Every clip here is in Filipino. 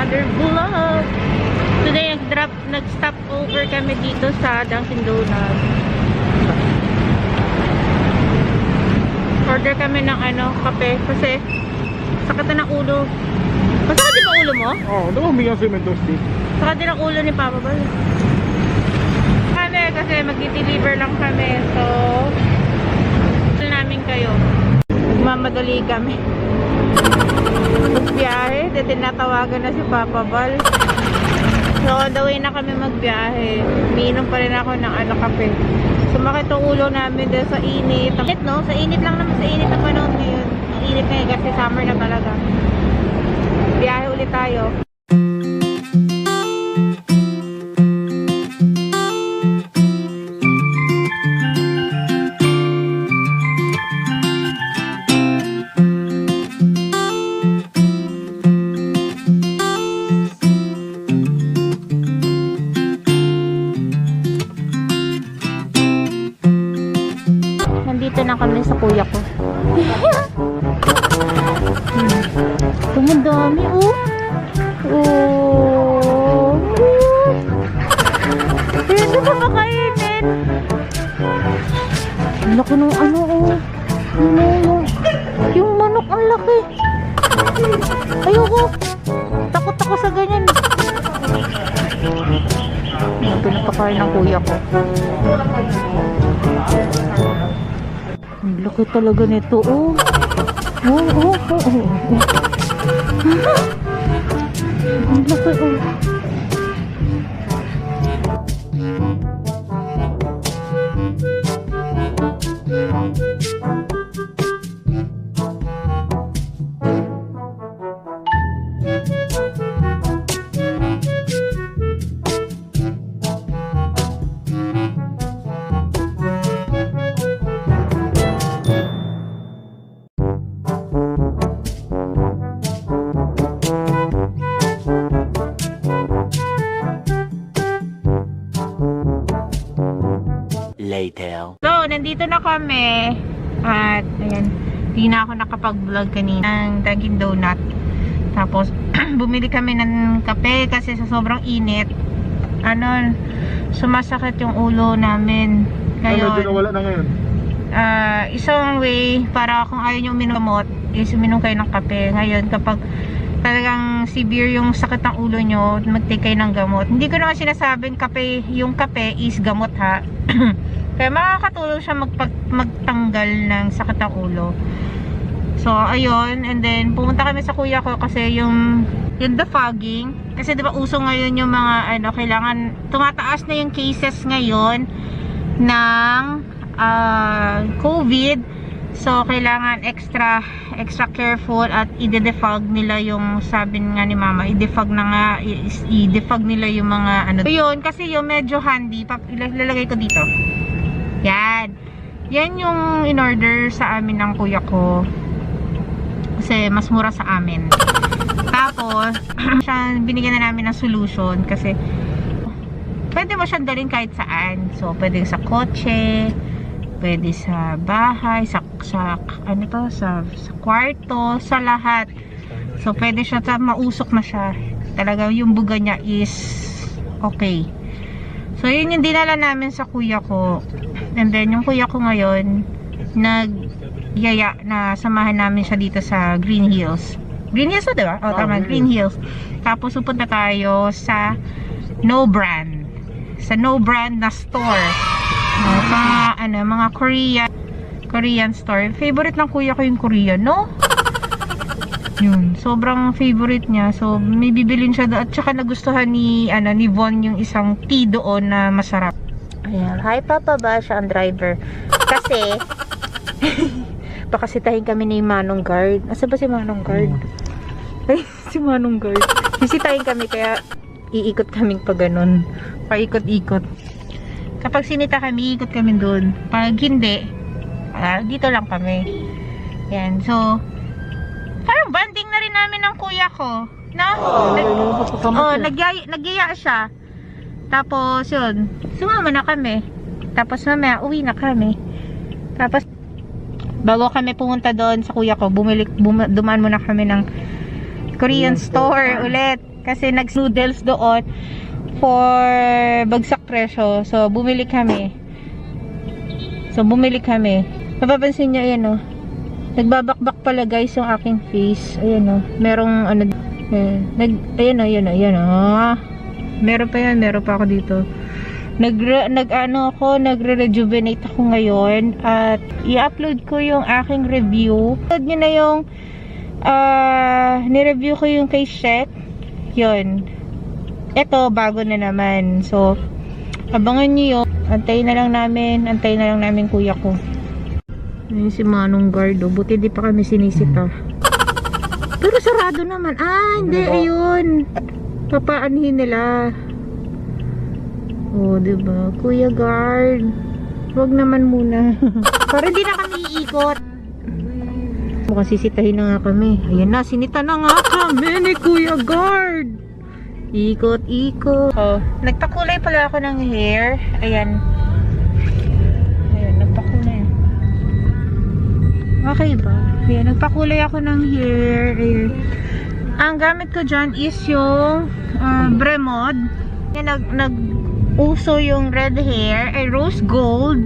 another vlog. Today, nag-stop over kami dito sa Dunkin Donuts. Order kami ng kape kasi sakit na ng ulo. Masakit din ba ulo mo? Oo, dumi kasi mentos di. Sakit din ang ulo ni Papa Bal. Kami kasi mag-deliver lang kami. So, namin kayo. Magmamadali kami. Magbiyahe. Tinatawagan na si Papa Bal. So, on the way na kami magbiyahe. Miinom pa rin ako ng kape. Sumakit ang ulo namin dahil sa init. Init, no? Sa init lang naman. Sa init na panahon ngayon. Ang init ngayon kasi summer na talaga. Biyahe ulit tayo. Nandito na kami sa kuya ko. Ang dami, oh. Oh. Ito pa makainin. Ang laki ng oh. Yung manok, ang laki. Ayoko. Takot ako sa ganyan. Ito na pakain ng kuya ko. Ang laki talaga nito, oh. Oh. Ang laki, oh. Later. So, nandito na kami. At, ayan. Hindi na ako nakapag-vlog kanina ng Dunkin Donut. Tapos, bumili kami ng kape kasi sa sobrang init. Sumasakit yung ulo namin. Medyo nawala na ngayon. Isang way para kung ayaw nyo uminom is uminom kayo ng kape. Ngayon, kapag talagang severe yung sakit ng ulo nyo, mag-take kayo ng gamot. Hindi ko naman sinasabing yung kape is gamot, ha. Kaya makakatulong siya magtanggal ng sakit ng ulo. So, ayun. And then, pumunta kami sa kuya ko kasi yung defogging. Kasi diba uso ngayon yung mga, kailangan, tumataas na yung cases ngayon ng COVID. So, kailangan extra careful at i-defog nila yung, sabi nga ni mama, i-defog nila yung mga So, yun, kasi yung medyo handy, ilalagay ko dito. Yan yung in-order sa amin ng kuya ko kasi mas mura sa amin. Tapos binigyan na namin ng solution kasi pwede mo siyang dalhin kahit saan. So pwede sa kotse, pwede sa bahay, sa kwarto, sa lahat. So pwede siya, mausok na siya. Talaga yung buga niya is okay. So yun yung dinala namin sa kuya ko. And then yung kuya ko ngayon nagyaya na samahan namin siya dito sa Green Hills. Green Hills, o diba? O tama, Green Hills. Tapos pupunta tayo sa No Brand. Sa No Brand na store. Mga Korean store. Favorite ng kuya ko yung Korean, no? Yun, sobrang favorite niya. So may bibilin siya doon. At saka nagustuhan ni Von yung isang tea doon na masarap. Ayan, hi Papa ba? Siya ang driver. Kasi pakasitahin kami ni Manong Guard. Asa ba si Manong Guard? Ay, si Manong Guard. Sisitahin kami kaya iikot kaming pa ganun. Paikot-ikot. Kapag sinita kami, ikot kami doon. Pag hindi, dito lang kami. Yan, so parang banding na rin namin ng kuya ko. No? Nagyaya siya. Tapos yun, sumama na kami. Tapos mamaya uwi na kami. Tapos bago kami pumunta doon sa kuya ko, dumaan muna kami ng Korean store ulit. Kasi nag-noodles doon for bagsak presyo. So, bumili kami. Mapapansin niyo, ayan, oh. Nagbabakbak pala, guys, yung aking face. Ayan, oh. Merong, ano, ayan, oh. Meron pa ako dito. Nagre-rejuvenate ako ngayon at i-upload ko yung aking review. Upload nyo na yung ni-review ko yung kay Shek. Yun. Ito, bago na naman. So, abangan nyo yun. Antayin na lang namin kuya ko. Ayun si Manong Guard. Buti di pa kami sinisita. Pero sarado naman. Hindi. Ayun. Papaanhin nila. Oh, diba? Kuya Guard. Huwag naman muna. Para hindi na kami iikot. Mukhang sisitahin na nga kami. Ayan na, sinita na nga kami ni Kuya Guard. Ikot. Oh, nagpakulay pala ako ng hair. Ayan. Nagpakulay. Okay ba? Ayan, nagpakulay ako ng hair. Ayan. Ang gamit ko dyan is yung Bremod. Ayan, nag-uso yung red hair. Ay, rose gold.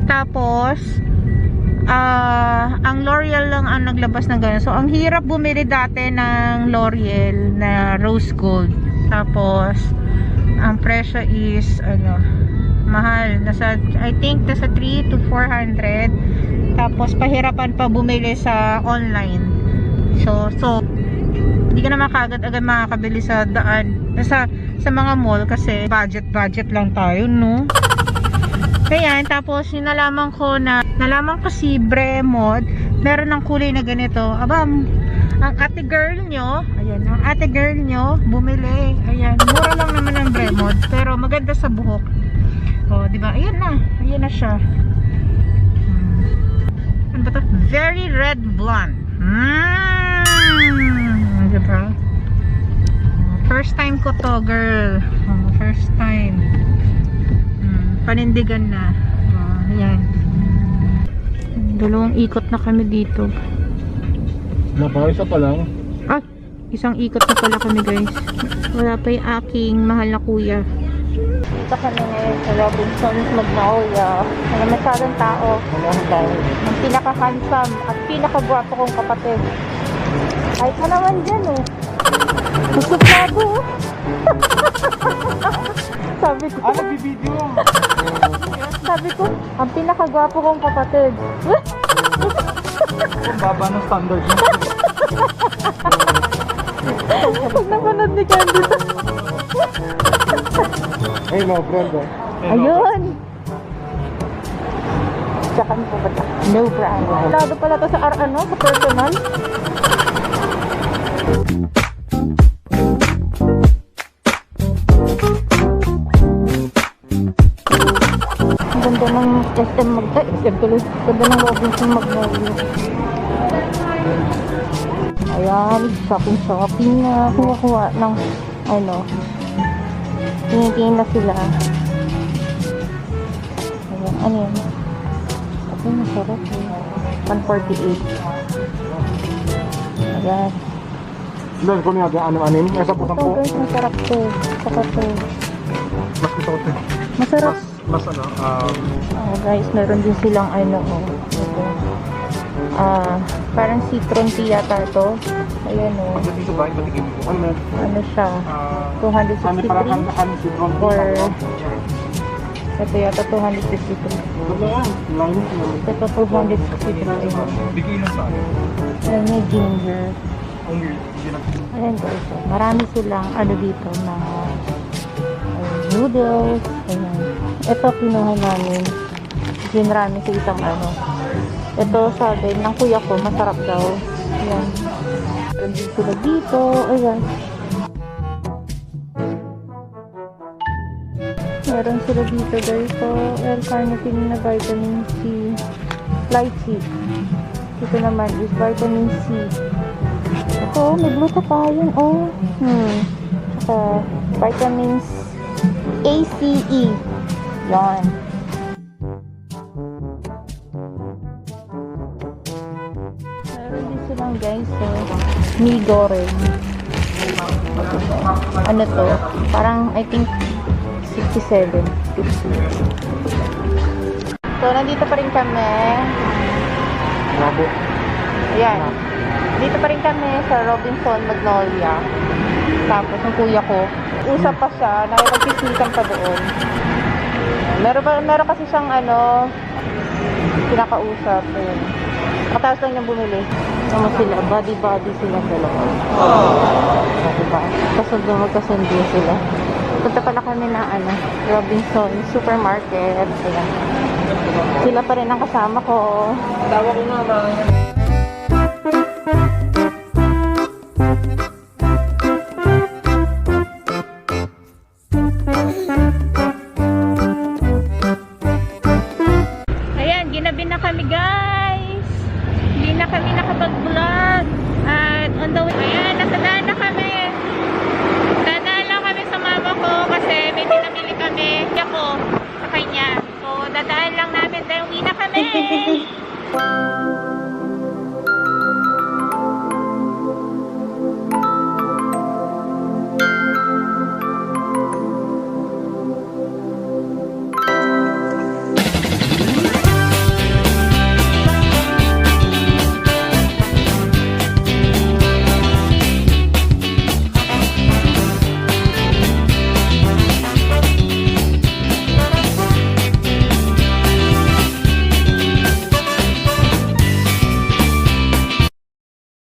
Tapos, ang L'Oreal lang ang naglabas ng gano'n. So, ang hirap bumili dati ng L'Oreal na rose gold. Tapos, ang presyo is, mahal. I think, nasa 300 to 400. Tapos, pahirapan pa bumili sa online. So, hindi ka naman agad makakabili sa daan. Sa mga mall kasi budget lang tayo, no? Kaya, tapos, nalaman ko si Bremod, meron ng kulay na ganito. Ang ate girl nyo, bumili. Ayan, mura lang naman ang Bremod, pero maganda sa buhok. O, diba? Ayan na siya. Ano ba to? Very red blonde. Diba? First time ko to, girl. First time. Panindigan na. Ayan. Dalawang ikot na kami dito. Isa pa lang. Isang ikot na pala kami, guys. Wala pa yung aking mahal na kuya. Dito kami ngayon sa Robinson's Magnolia. Wala masyadong tao. Ang pinaka-handsome at pinaka-gwapo kong kapatid. Ay, ka naman dyan, oh. Masupado, oh. Sabi ko, ang pinaka-gwapo kong kapatid. Ang baba ng standard niya. Pag napanood ni Candy. Ay, no, friend, oh. Ayun. Tsakan po ba ito? No problem. Lado pala ito sa sa personal. Ang ganda ng SM ganda ng Robinsons Magnolia. Ayan, shopping na. Kuha ng tingin na sila. Ayan, ano yan? Ito, masarap eh. 148. Ayan. Ilan ko niya, anim? Nasa Ito, po. guys, masarap to. Saka to. Mas gusto ko ito. Masarap. Mas Guys, meron din silang ito. Parang citron tea yata to. Ayan, oh. pagdating sa bahay, patikim ko. Ano siya? 263 or ito yata 253. Ito 263. Bigay lang sa akin. Ayan yung ginger. Ayan guys, so, marami silang dito na noodles. Ayan. Ito kinuha namin. Ginrami sa isang Ito sabi ng kuya ko, masarap daw. Ayan. Meron din sila dito. Ayan. Meron sila dito guys. So, L-carnitine na vitamin C. Light C. Ito naman is vitamin C. Ito, may glutathione. Saka vitamins ACE. Yan. Meron din silang guys, mi goreng. Ano to? Parang, I think, 67. 50. So, nandito pa rin kami. Bravo. Ayan. Dito pa rin kami sa Robinson Magnolia. Tapos, yung kuya ko, usap pa siya, nakipagpisikan pa doon. Meron kasi siyang pinakausap. Ayun. Matapos lang niyang bumili. Naman sila, body sila dalawa. Diba? Magkasundo sila. Punta pala kami ng Robinson Supermarket. Ayan. Sila pa rin ang kasama ko. Tawa ko nga, ma. Ayan, ginabi na kami guys. Hindi na kami nakapag-vlog. At on the way, ayan, nasadaan na kami. Dadaan lang kami sa mama ko kasi may pinamili kami. Ako, sa kanya. So, dadaan lang namin dahil uwi na kami.